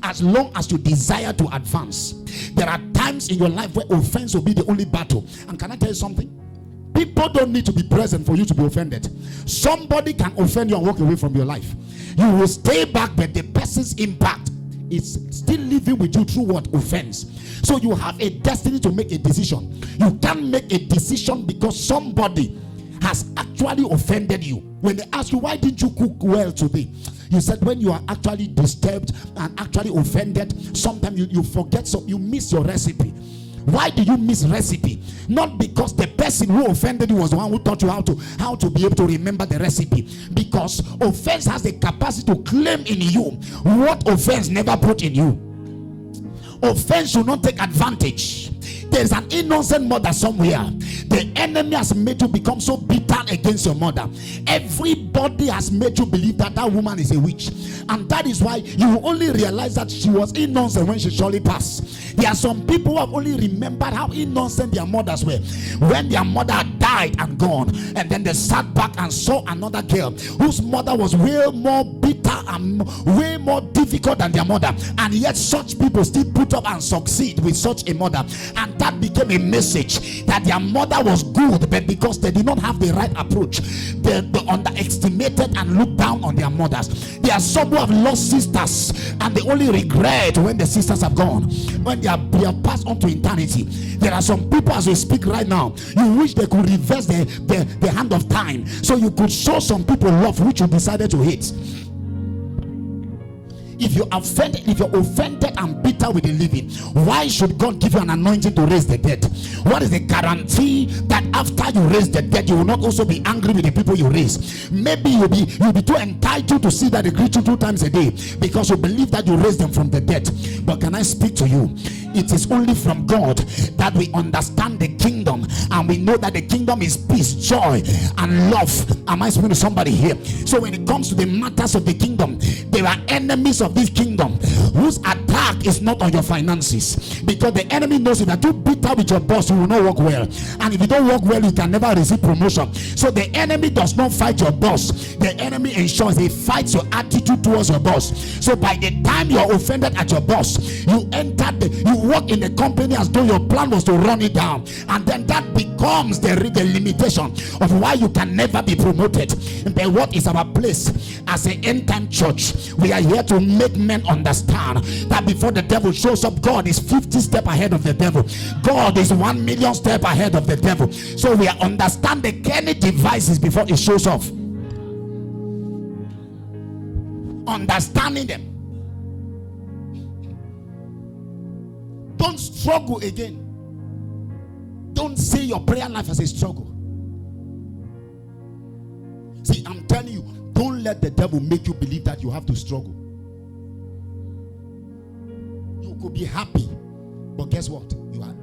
as long as you desire to advance. There are times in your life where offense will be the only battle. And can I tell you something? People don't need to be present for you to be offended. Somebody can offend you and walk away from your life. You will stay back, but the person's impact is still living with you through what? Offense. So you have a destiny to make a decision. You can't make a decision because somebody has actually offended you. When they ask you, why didn't you cook well today? You said when you are actually disturbed and actually offended, sometimes you forget, so you miss your recipe. Why do you miss recipe? Not because the person who offended you was the one who taught you how to be able to remember the recipe. Because offense has the capacity to claim in you what offense never put in you. Offense should not take advantage. There's an innocent mother somewhere. The enemy has made you become so bitter against your mother. Everybody has made you believe that that woman is a witch. And that is why you only realize that she was innocent when she surely passed. There are some people who have only remembered how innocent their mothers were when their mother died and gone. And then they sat back and saw another girl whose mother was way more bitter and way more difficult than their mother. And yet such people still put up and succeed with such a mother. And that became a message that their mother was good, but because they did not have the right approach, they underestimated and looked down on their mothers. There are some who have lost sisters and they only regret when the sisters have gone, when they have passed on to eternity. There are some people as we speak right now, you wish they could reverse the hand of time so you could show some people love which you decided to hate. If you're offended and bitter with the living, why should God give you an anointing to raise the dead? What is the guarantee that after you raise the dead, you will not also be angry with the people you raise? Maybe you'll be too entitled to see that they greet you 2 times a day because you believe that you raised them from the dead. But can I speak to you? It is only from God that we understand the kingdom, and we know that the kingdom is peace, joy, and love. Am I speaking to somebody here? So when it comes to the matters of the kingdom, there are enemies of this kingdom whose attack is not on your finances, because the enemy knows if you're too bitter with your boss, you will not work well, and if you don't work well, you can never receive promotion. So the enemy does not fight your boss. The enemy ensures he fights your attitude towards your boss. So by the time you are offended at your boss, you work in the company as though your plan was to run it down, and then that becomes the limitation of why you can never be promoted. But what is our place as an end time church? We are here to make men understand that before the devil shows up, God is 50 steps ahead of the devil. God is 1 million steps ahead of the devil. So we understand the Kenny devices before it shows off. Understanding them. Don't struggle again. Don't see your prayer life as a struggle. See, I'm telling you, don't let the devil make you believe that you have to struggle. You could be happy, but guess what? You are